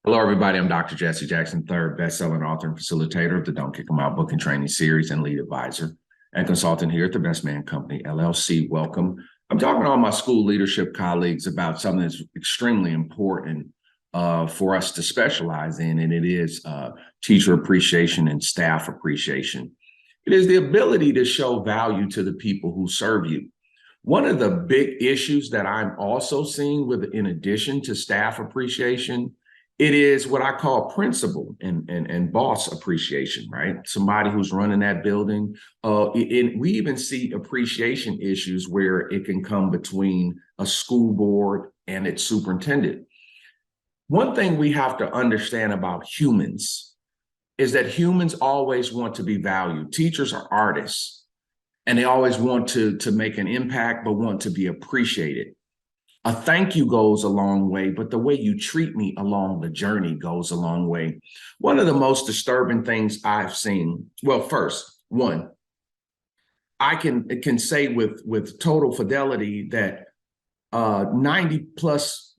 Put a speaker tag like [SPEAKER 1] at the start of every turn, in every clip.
[SPEAKER 1] Hello, everybody. I'm Dr. Jesse Jackson, third best-selling author and facilitator of the Don't Kick 'Em Out book and training series and lead advisor and consultant here at the Best Man Company, LLC. Welcome. I'm talking to all my school leadership colleagues about something that's extremely important for us to specialize in, and it is teacher appreciation and staff appreciation. It is the ability to show value to the people who serve you. One of the big issues that I'm also seeing in addition to staff appreciation, it is what I call principal and boss appreciation, right? Somebody who's running that building. And we even see appreciation issues where it can come between a school board and its superintendent. One thing we have to understand about humans is that humans always want to be valued. Teachers are artists, and they always want to make an impact, but want to be appreciated. A thank you goes a long way, but the way you treat me along the journey goes a long way. One of the most disturbing things I've seen, well, first, one, I can say with total fidelity that 90 plus,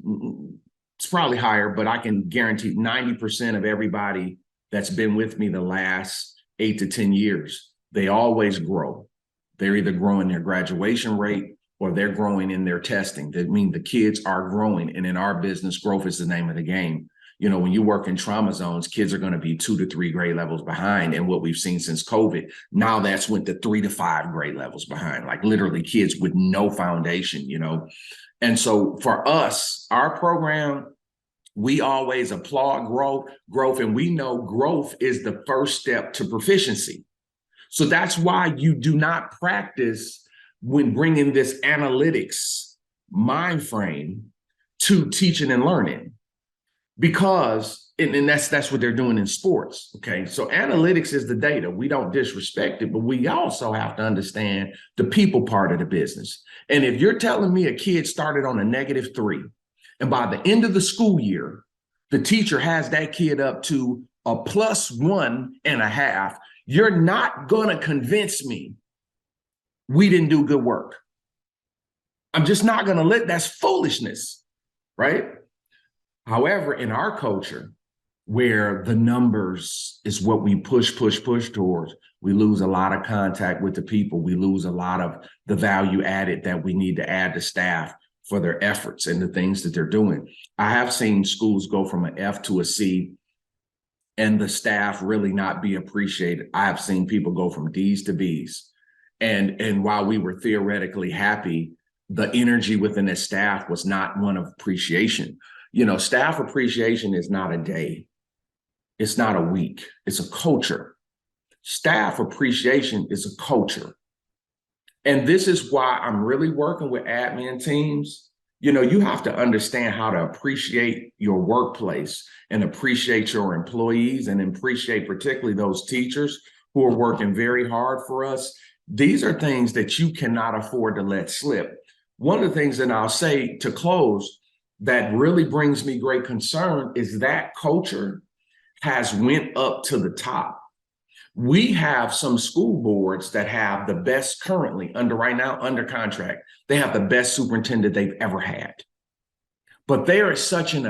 [SPEAKER 1] it's probably higher, but I can guarantee 90% of everybody that's been with me the last 8 to 10 years, they always grow. They're either growing their graduation rate or they're growing in their testing. That means the kids are growing. And in our business, growth is the name of the game. You know, when you work in trauma zones, kids are going to be 2 to 3 grade levels behind. And what we've seen since COVID, now that's went to 3 to 5 grade levels behind, like literally kids with no foundation, you know. And so for us, our program, we always applaud growth, and we know growth is the first step to proficiency. So that's why you do not practice when bringing this analytics mind frame to teaching and learning, because and that's what they're doing in sports. Okay, so analytics is the data. We don't disrespect it, but we also have to understand the people part of the business. And if you're telling me a kid started on a -3, and by the end of the school year, the teacher has that kid up to a +1.5, you're not gonna convince me we didn't do good work. I'm just not going to that's foolishness, right? However, in our culture, where the numbers is what we push towards, we lose a lot of contact with the people. We lose a lot of the value added that we need to add to staff for their efforts and the things that they're doing. I have seen schools go from an F to a C and the staff really not be appreciated. I have seen people go from D's to B's. And while we were theoretically happy, the energy within the staff was not one of appreciation. You know, staff appreciation is not a day. It's not a week. It's a culture. Staff appreciation is a culture. And this is why I'm really working with admin teams. You know, you have to understand how to appreciate your workplace and appreciate your employees and appreciate particularly those teachers who are working very hard for us. These are things that you cannot afford to let slip. One of the things that I'll say to close that really brings me great concern is that culture has went up to the top. We have some school boards that have the best currently under contract. They have the best superintendent they've ever had. But there is such an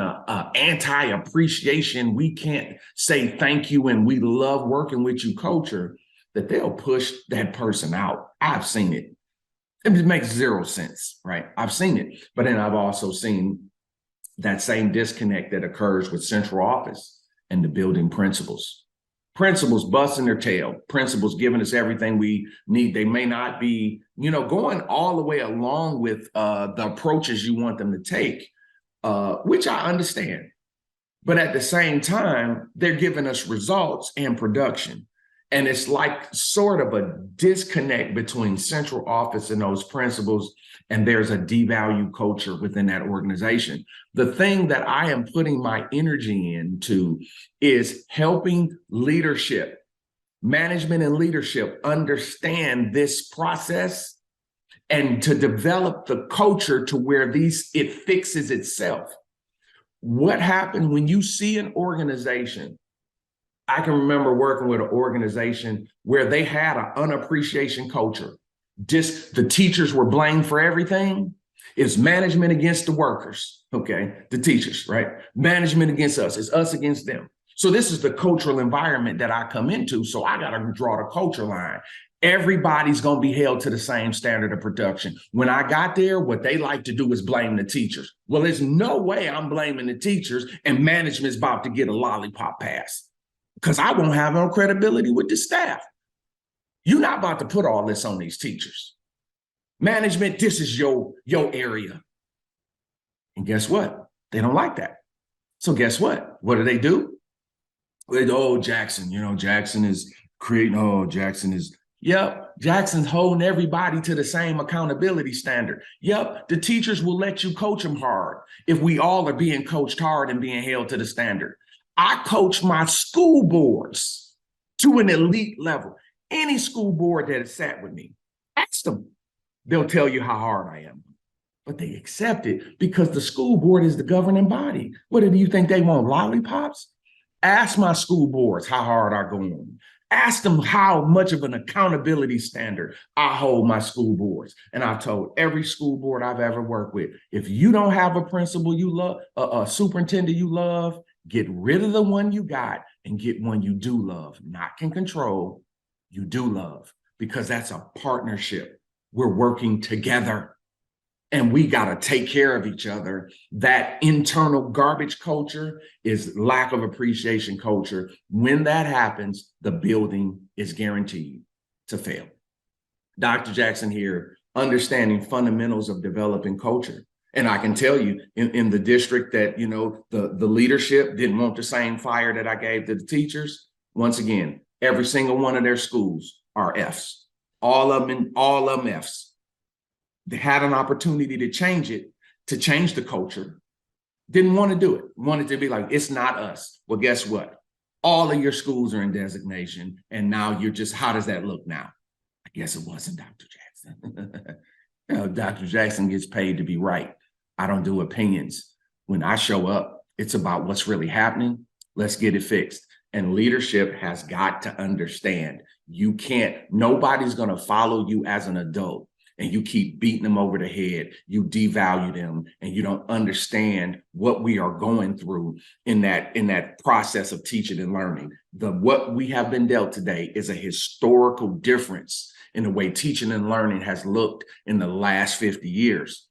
[SPEAKER 1] anti-appreciation, we can't say thank you and we love working with you culture, that they'll push that person out. I've seen it. It makes zero sense, right? I've seen it. But then I've also seen that same disconnect that occurs with central office and the building principals. Principals busting their tail, principals giving us everything we need. They may not be, you know, going all the way along with the approaches you want them to take, which I understand. But at the same time, they're giving us results and production. And it's like sort of a disconnect between central office and those principals, and there's a devalue culture within that organization. The thing that I am putting my energy into is helping leadership, management and leadership understand this process and to develop the culture to where it fixes itself. What happened when you see an organization? I can remember working with an organization where they had an unappreciation culture. Just the teachers were blamed for everything. It's management against the workers, okay? The teachers, right? Management against us. It's us against them. So this is the cultural environment that I come into. So I got to draw the culture line. Everybody's going to be held to the same standard of production. When I got there, what they like to do is blame the teachers. Well, there's no way I'm blaming the teachers and management's about to get a lollipop pass because I won't have no credibility with the staff. You're not about to put all this on these teachers. Management, this is your area. And guess what? They don't like that. So guess what? What do? Oh, Jackson, Jackson is creating, Jackson is, yep, Jackson's holding everybody to the same accountability standard. Yep, the teachers will let you coach them hard if we all are being coached hard and being held to the standard. I coach my school boards to an elite level. Any school board that has sat with me, ask them. They'll tell you how hard I am. But they accept it because the school board is the governing body. What do you think they want, lollipops? Ask my school boards how hard I go on. Ask them how much of an accountability standard I hold my school boards. And I've told every school board I've ever worked with, if you don't have a principal you love, a superintendent you love, get rid of the one you got and get one you do love. Not can control, you do love, because that's a partnership. We're working together and we got to take care of each other. That internal garbage culture is lack of appreciation culture. When that happens, the building is guaranteed to fail. Dr. Jackson here, understanding fundamentals of developing culture. And I can tell you in the district that, the leadership didn't want the same fire that I gave to the teachers. Once again, every single one of their schools are Fs. All of them Fs. They had an opportunity to change it, to change the culture. Didn't want to do it. Wanted to be like, it's not us. Well, guess what? All of your schools are in designation. And now you're just, how does that look now? I guess it wasn't Dr. Jackson. Dr. Jackson gets paid to be right. I don't do opinions. When I show up, it's about what's really happening. Let's get it fixed. And leadership has got to understand nobody's going to follow you as an adult and you keep beating them over the head. You devalue them and you don't understand what we are going through in that process of teaching and learning. What we have been dealt today is a historical difference in the way teaching and learning has looked in the last 50 years.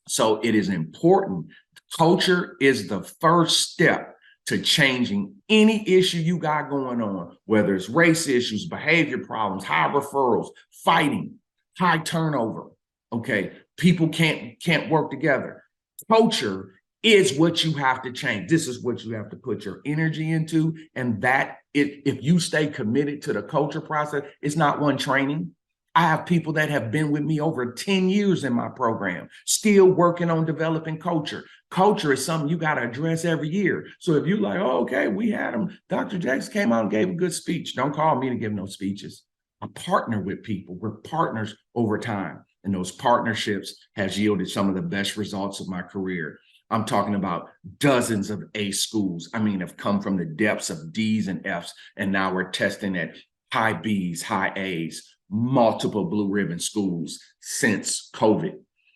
[SPEAKER 1] So it is important. Culture is the first step to changing any issue you got going on, whether it's race issues, behavior problems, high referrals, fighting, high turnover. Okay, people can't work together. Culture is what you have to change. This is what you have to put your energy into. And that if you stay committed to the culture process, it's not one training. I have people that have been with me over 10 years in my program, still working on developing culture. Culture is something you got to address every year. So if you're like, oh, okay, we had him. Dr. Jackson came out and gave a good speech. Don't call me to give no speeches. I partner with people. We're partners over time. And those partnerships has yielded some of the best results of my career. I'm talking about dozens of A schools. Have come from the depths of Ds and Fs. And now we're testing at high Bs, high As. Multiple blue ribbon schools since COVID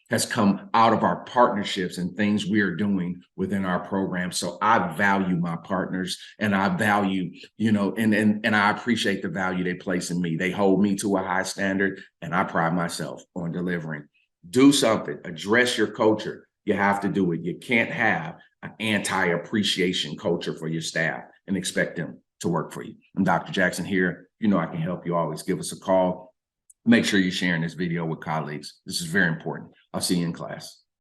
[SPEAKER 1] has come out of our partnerships and things we are doing within our program. So I value my partners and I value, and I appreciate the value they place in me. They hold me to a high standard and I pride myself on delivering. Do something, address your culture. You have to do it. You can't have an anti-appreciation culture for your staff and expect them to work for you. I'm Dr. Jackson here. I can help you. Always give us a call. Make sure you're sharing this video with colleagues. This is very important. I'll see you in class.